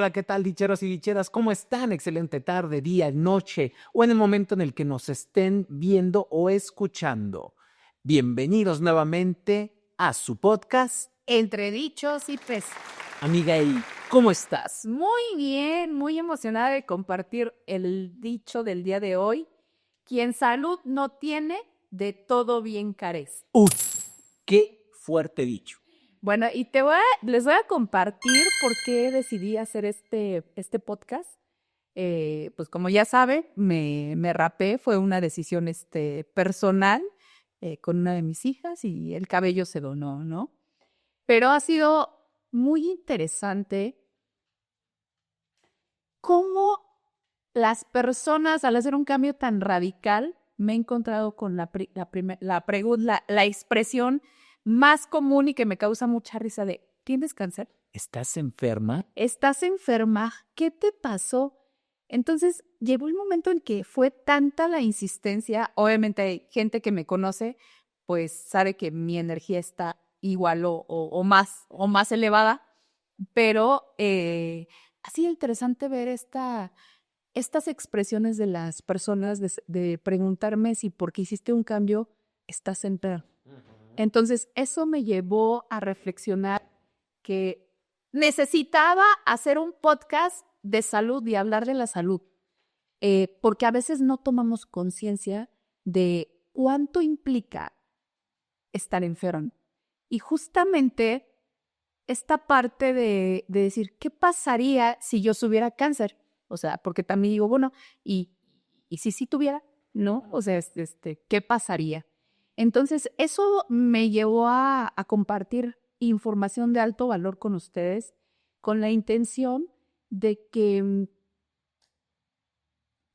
hola, ¿qué tal, dicheros y dicheras? ¿Cómo están? Excelente tarde, día, noche o en el momento en el que nos estén viendo o escuchando. Bienvenidos nuevamente a su podcast. Entre dichos y pues, Amiga Eli, ¿cómo estás? muy bien, muy emocionada de compartir el dicho del día de hoy. Quien salud no tiene, de todo bien carece. Uf, qué fuerte dicho. Bueno, y les voy a compartir por qué decidí hacer este podcast. Pues como ya sabe, me rapé, fue una decisión personal con una de mis hijas y el cabello se donó, ¿no? Pero ha sido muy interesante cómo las personas, al hacer un cambio tan radical, me he encontrado con la expresión más común y que me causa mucha risa de, ¿tienes cáncer? ¿Estás enferma? ¿Estás enferma? ¿Qué te pasó? Entonces, llegó el momento en que fue tanta la insistencia, obviamente hay gente que me conoce, pues sabe que mi energía está igual o más elevada, pero ha sido interesante ver estas expresiones de las personas de preguntarme si porque hiciste un cambio estás enfermo. Entonces, eso me llevó a reflexionar que necesitaba hacer un podcast de salud y hablar de la salud, porque a veces no tomamos conciencia de cuánto implica estar enfermo. Y justamente esta parte de decir, ¿qué pasaría si yo tuviera cáncer? O sea, porque también digo, bueno, ¿y si sí tuviera? ¿No? O sea, ¿qué pasaría? Entonces, eso me llevó a compartir información de alto valor con ustedes, con la intención de que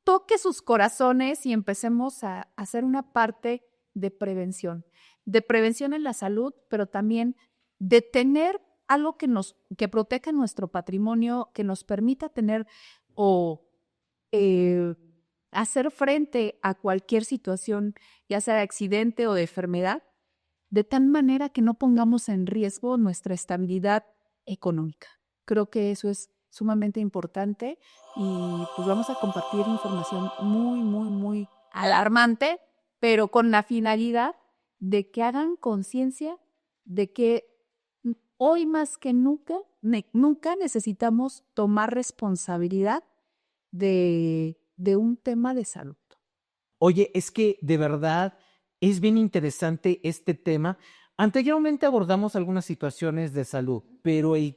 toque sus corazones y empecemos a hacer una parte de prevención en la salud, pero también de tener algo que proteja nuestro patrimonio, que nos permita tener o hacer frente a cualquier situación, ya sea de accidente o de enfermedad, de tal manera que no pongamos en riesgo nuestra estabilidad económica. Creo que eso es sumamente importante y pues vamos a compartir información muy alarmante, pero con la finalidad de que hagan conciencia de que hoy más que nunca necesitamos tomar responsabilidad de un tema de salud. Oye, es que de verdad es bien interesante este tema. Anteriormente abordamos algunas situaciones de salud, pero y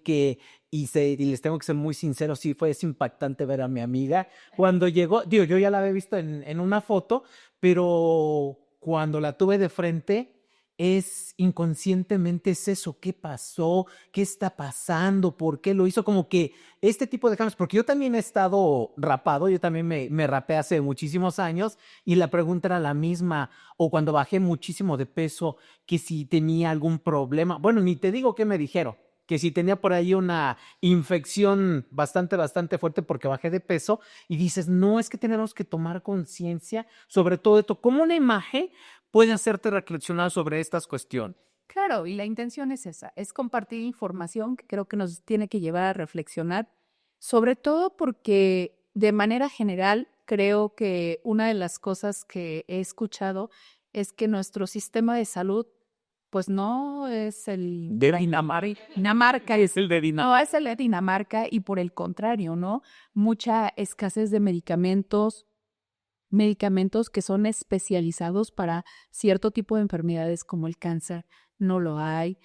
les tengo que ser muy sincero, sí es impactante ver a mi amiga cuando llegó, digo, yo ya la había visto en una foto, pero cuando la tuve de frente, es inconscientemente es eso, ¿qué pasó? ¿Qué está pasando? ¿Por qué lo hizo? Como que este tipo de cambios, porque yo también he estado rapado, yo también me rapé hace muchísimos años y la pregunta era la misma, o cuando bajé muchísimo de peso, que si tenía algún problema. Bueno, ni te digo qué me dijeron, que si tenía por ahí una infección bastante fuerte porque bajé de peso y dices, no, es que tenemos que tomar conciencia sobre todo esto, como una imagen puede hacerte reflexionar sobre estas cuestiones. Claro, y la intención es esa, es compartir información que creo que nos tiene que llevar a reflexionar, sobre todo porque de manera general creo que una de las cosas que he escuchado es que nuestro sistema de salud pues no es el De Dinamarca es el de Dinamarca. no es el de Dinamarca y por el contrario, ¿no? Mucha escasez de medicamentos que son especializados para cierto tipo de enfermedades como el cáncer, no lo hay.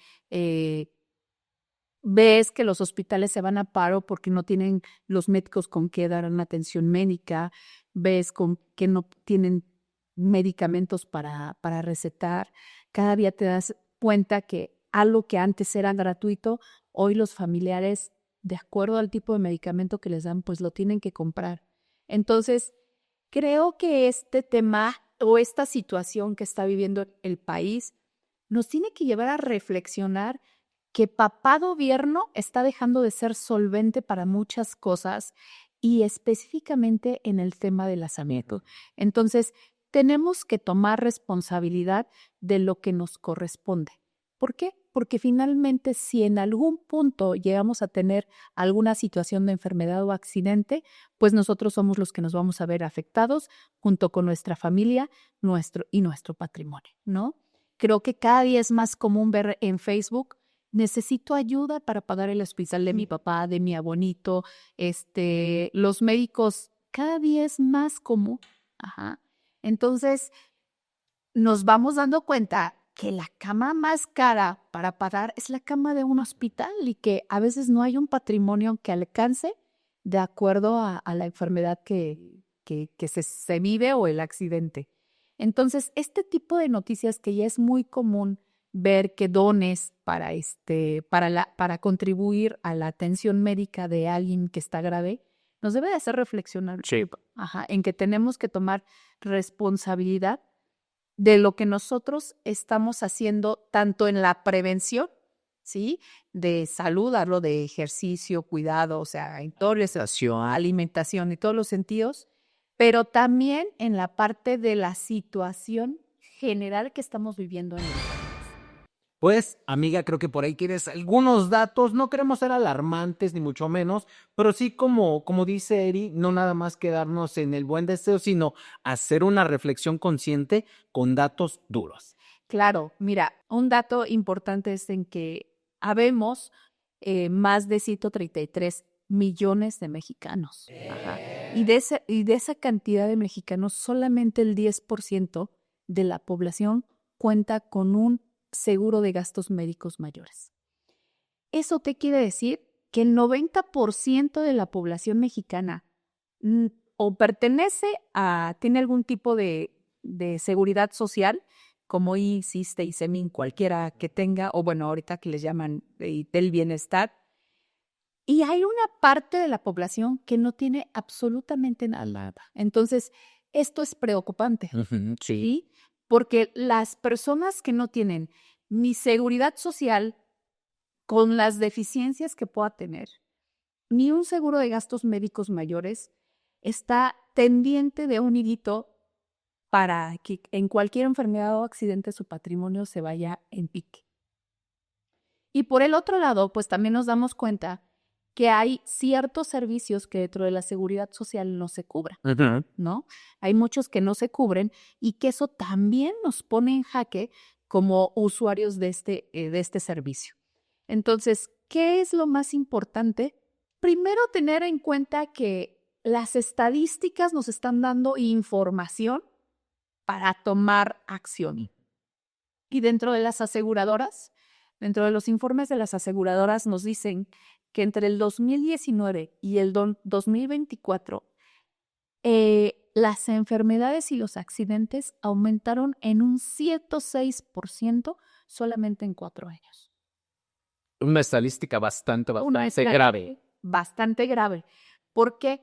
Ves que los hospitales se van a paro porque no tienen los médicos con qué dar una atención médica, ves que no tienen medicamentos para recetar. Cada día te das cuenta que algo que antes era gratuito, hoy los familiares, de acuerdo al tipo de medicamento que les dan, pues lo tienen que comprar. Entonces, creo que este tema o esta situación que está viviendo el país nos tiene que llevar a reflexionar que papá gobierno está dejando de ser solvente para muchas cosas y específicamente en el tema de la salud. Entonces, tenemos que tomar responsabilidad de lo que nos corresponde. ¿Por qué? porque finalmente si en algún punto llegamos a tener alguna situación de enfermedad o accidente, pues nosotros somos los que nos vamos a ver afectados junto con nuestra familia, nuestro patrimonio, ¿no? Creo que cada día es más común ver en Facebook: necesito ayuda para pagar el hospital de mi papá, de mi abuelito. Los médicos, cada día es más común. Ajá. Entonces, nos vamos dando cuenta que la cama más cara para pagar es la cama de un hospital y que a veces no hay un patrimonio que alcance de acuerdo a la enfermedad que se vive o el accidente. Entonces, este tipo de noticias que ya es muy común ver, que dones para contribuir a la atención médica de alguien que está grave, nos debe de hacer reflexionar. Sí. Ajá, en que tenemos que tomar responsabilidad de lo que nosotros estamos haciendo tanto en la prevención, ¿sí? De salud, hablo de ejercicio, cuidado, o sea, en toda la alimentación y todos los sentidos, pero también en la parte de la situación general que estamos viviendo en el país. Pues, amiga, creo que por ahí quieres algunos datos. No queremos ser alarmantes, ni mucho menos, pero sí, como dice Eri, no nada más quedarnos en el buen deseo, sino hacer una reflexión consciente con datos duros. Claro, mira, un dato importante es en que habemos más de 133 millones de mexicanos. Ajá. Y de esa cantidad de mexicanos, solamente el 10% de la población cuenta con un seguro de gastos médicos mayores. ¿Eso te quiere decir? Que el 90% de la población mexicana o tiene algún tipo de seguridad social, como ISSSTE, ISSSTE, ISEMIN, cualquiera que tenga, o bueno, ahorita que les llaman del bienestar. Y hay una parte de la población que no tiene absolutamente nada. Entonces, esto es preocupante. Sí. ¿Sí? Porque las personas que no tienen ni seguridad social con las deficiencias que pueda tener, ni un seguro de gastos médicos mayores, está pendiente de un hilito para que en cualquier enfermedad o accidente su patrimonio se vaya en pique. Y por el otro lado, pues también nos damos cuenta que hay ciertos servicios que dentro de la seguridad social no se cubren, ¿no? Hay muchos que no se cubren y que eso también nos pone en jaque como usuarios de este servicio. Entonces, ¿qué es lo más importante? Primero, tener en cuenta que las estadísticas nos están dando información para tomar acción. Y dentro de las aseguradoras, dentro de los informes de las aseguradoras nos dicen que entre el 2019 y el 2024, las enfermedades y los accidentes aumentaron en un 106% solamente en 4 años. Una estadística bastante grave. Bastante grave. ¿Por qué?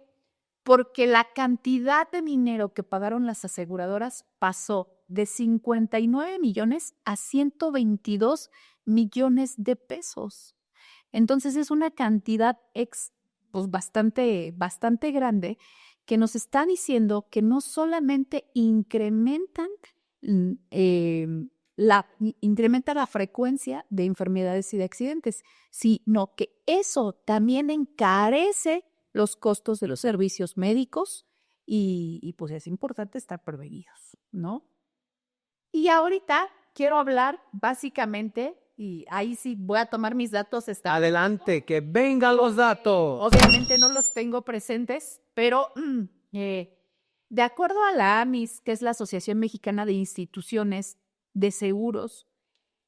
Porque la cantidad de dinero que pagaron las aseguradoras pasó de 59 millones a 122 millones de pesos. Entonces es una cantidad pues bastante grande que nos está diciendo que no solamente incrementa la frecuencia de enfermedades y de accidentes, sino que eso también encarece los costos de los servicios médicos y pues es importante estar prevenidos, ¿no? Y ahorita quiero hablar básicamente, y ahí sí voy a tomar mis datos. Adelante, que vengan los datos. Obviamente no los tengo presentes, pero de acuerdo a la AMIS, que es la Asociación Mexicana de Instituciones de Seguros,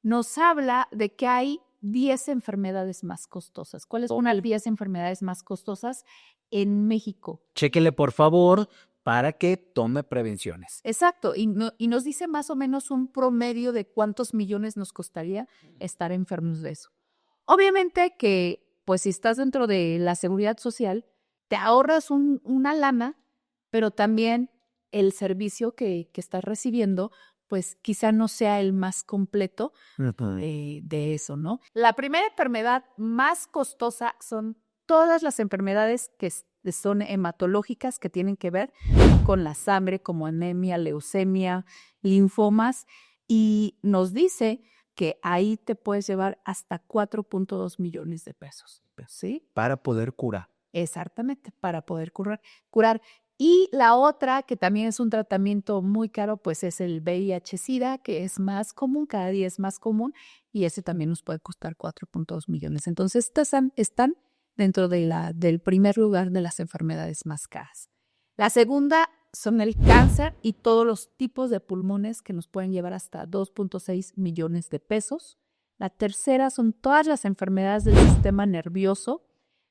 nos habla de que hay 10 enfermedades más costosas. ¿Cuáles son las 10 enfermedades más costosas en México? Chéquele, por favor, para que tome prevenciones. Exacto, y nos dice más o menos un promedio de cuántos millones nos costaría estar enfermos de eso. Obviamente que, pues si estás dentro de la seguridad social, te ahorras una lana, pero también el servicio que estás recibiendo, pues quizá no sea el más completo de eso, ¿no? La primera enfermedad más costosa son todas las enfermedades que son hematológicas, que tienen que ver con la sangre, como anemia, leucemia, linfomas, y nos dice que ahí te puedes llevar hasta 4.2 millones de pesos, ¿sí? Para poder curar. Exactamente, para poder curar. Y la otra, que también es un tratamiento muy caro, pues es el VIH-Sida, que es más común, cada día es más común, y ese también nos puede costar 4.2 millones. Entonces, estas están dentro del primer lugar de las enfermedades más caras. La segunda son el cáncer y todos los tipos de pulmones que nos pueden llevar hasta 2.6 millones de pesos. La tercera son todas las enfermedades del sistema nervioso,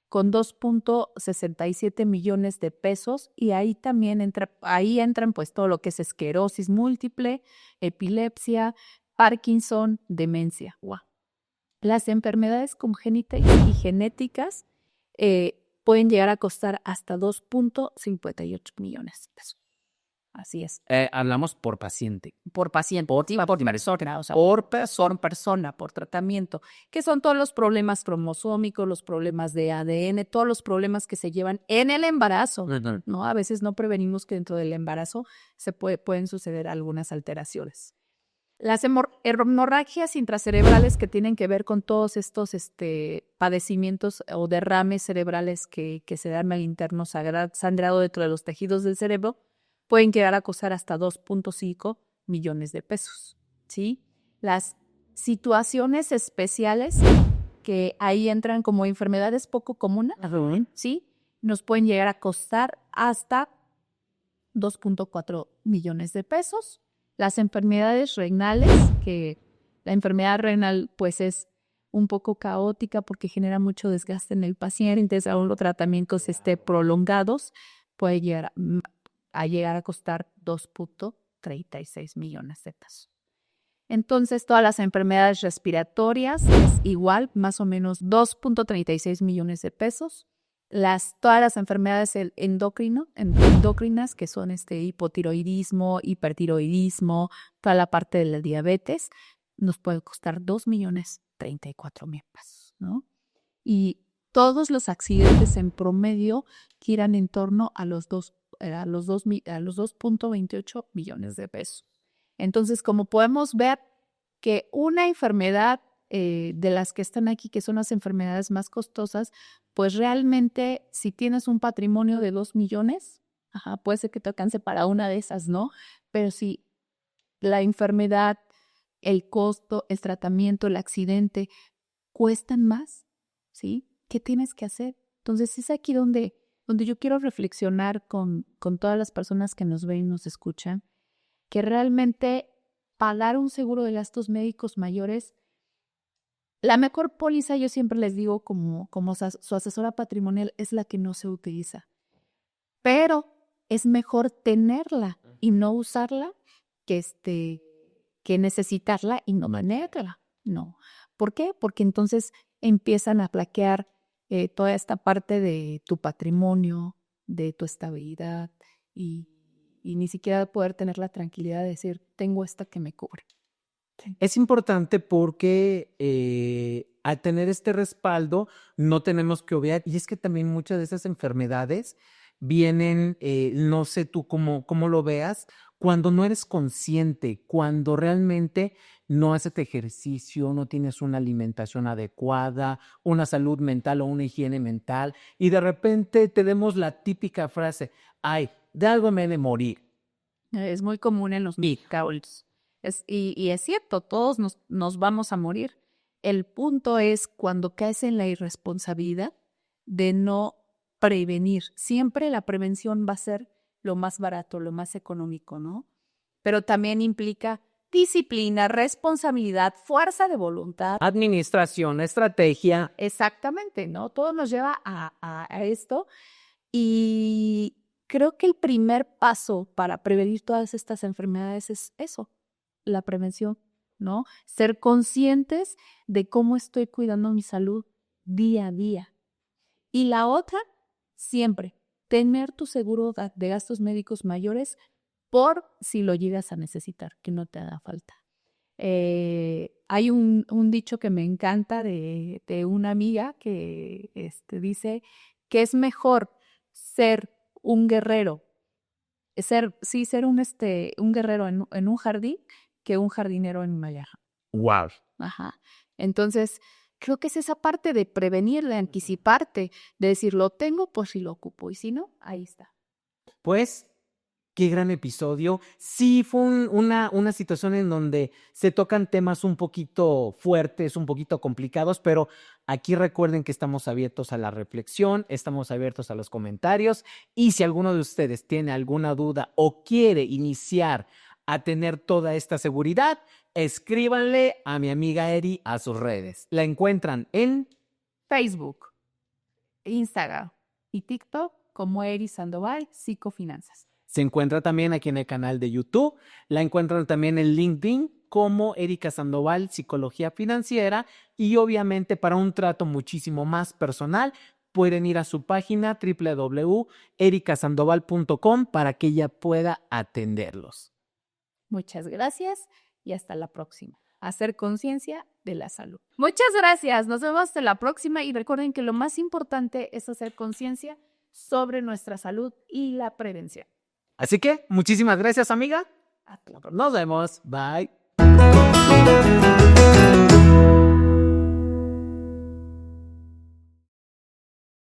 con 2.67 millones de pesos, y ahí también entran pues todo lo que es esclerosis múltiple, epilepsia, Parkinson, demencia. Wow. Las enfermedades congénitas y genéticas pueden llegar a costar hasta 2.58 millones de pesos. Así es. Hablamos por paciente. Por paciente, por persona, o sea, Por persona. por persona, por tratamiento, que son todos los problemas cromosómicos, los problemas de ADN, todos los problemas que se llevan en el embarazo, ¿no? A veces no prevenimos que dentro del embarazo pueden suceder algunas alteraciones. Las hemorragias intracerebrales, que tienen que ver con todos estos padecimientos o derrames cerebrales que se dan al interno sangrado dentro de los tejidos del cerebro, pueden llegar a costar hasta 2.5 millones de pesos, ¿sí? Las situaciones especiales, que ahí entran como enfermedades poco comunes, ¿sí? Nos pueden llegar a costar hasta 2.4 millones de pesos. Las enfermedades renales, que la enfermedad renal pues es un poco caótica porque genera mucho desgaste en el paciente, entonces aún los tratamientos prolongados puede llegar a costar 2.36 millones de pesos. Entonces, todas las enfermedades respiratorias es igual, más o menos 2.36 millones de pesos. Todas las enfermedades endocrinas, que son hipotiroidismo, hipertiroidismo, toda la parte de la diabetes, nos puede costar 2.034.000 pesos, ¿no? Y todos los accidentes en promedio giran en torno a los 2.28 millones de pesos. Entonces, como podemos ver, que una enfermedad de las que están aquí, que son las enfermedades más costosas, pues realmente si tienes un patrimonio de 2 millones, puede ser que te alcance para una de esas, ¿no? Pero si la enfermedad, el costo, el tratamiento, el accidente cuestan más, ¿sí? ¿Qué tienes que hacer? Entonces es aquí donde yo quiero reflexionar con todas las personas que nos ven y nos escuchan, que realmente pagar un seguro de gastos médicos mayores, la mejor póliza, yo siempre les digo como su asesora patrimonial, es la que no se utiliza. Pero es mejor tenerla y no usarla que necesitarla y no tenerla. No. ¿Por qué? Porque entonces empiezan a flaquear toda esta parte de tu patrimonio, de tu estabilidad y ni siquiera poder tener la tranquilidad de decir, tengo esta que me cubre. Sí. Es importante porque al tener este respaldo no tenemos que obviar, y es que también muchas de esas enfermedades vienen, no sé tú cómo lo veas, cuando no eres consciente, cuando realmente no haces ejercicio, no tienes una alimentación adecuada, una salud mental o una higiene mental, y de repente tenemos la típica frase, ay, de algo me he de morir. Es muy común en los mexicanos. Y es cierto, todos nos vamos a morir. El punto es cuando caes en la irresponsabilidad de no prevenir. Siempre la prevención va a ser lo más barato, lo más económico, ¿no? Pero también implica disciplina, responsabilidad, fuerza de voluntad. Administración, estrategia. Exactamente, ¿no? Todo nos lleva a esto. Y creo que el primer paso para prevenir todas estas enfermedades es eso, la prevención, ¿no? Ser conscientes de cómo estoy cuidando mi salud día a día. Y la otra, siempre, tener tu seguro de gastos médicos mayores por si lo llegas a necesitar, que no te haga falta. Hay un dicho que me encanta de una amiga que dice que es mejor ser un guerrero, ser un guerrero en un jardín que un jardinero en una Wow. Ajá. Entonces, creo que es esa parte de prevenir, de anticiparte, de decir, lo tengo, pues si lo ocupo, y si no, ahí está. Pues, qué gran episodio. Sí, fue una situación en donde se tocan temas un poquito fuertes, un poquito complicados, pero aquí recuerden que estamos abiertos a la reflexión, estamos abiertos a los comentarios, y si alguno de ustedes tiene alguna duda o quiere iniciar a tener toda esta seguridad, escríbanle a mi amiga Eri a sus redes. La encuentran en Facebook, Instagram y TikTok como Eri Sandoval, Psicofinanzas. Se encuentra también aquí en el canal de YouTube. La encuentran también en LinkedIn como Erika Sandoval, Psicología Financiera. Y obviamente para un trato muchísimo más personal, pueden ir a su página www.ericasandoval.com para que ella pueda atenderlos. Muchas gracias y hasta la próxima. Hacer conciencia de la salud. Muchas gracias. Nos vemos hasta la próxima y recuerden que lo más importante es hacer conciencia sobre nuestra salud y la prevención. Así que muchísimas gracias, amiga. Hasta la próxima. Nos vemos. Bye.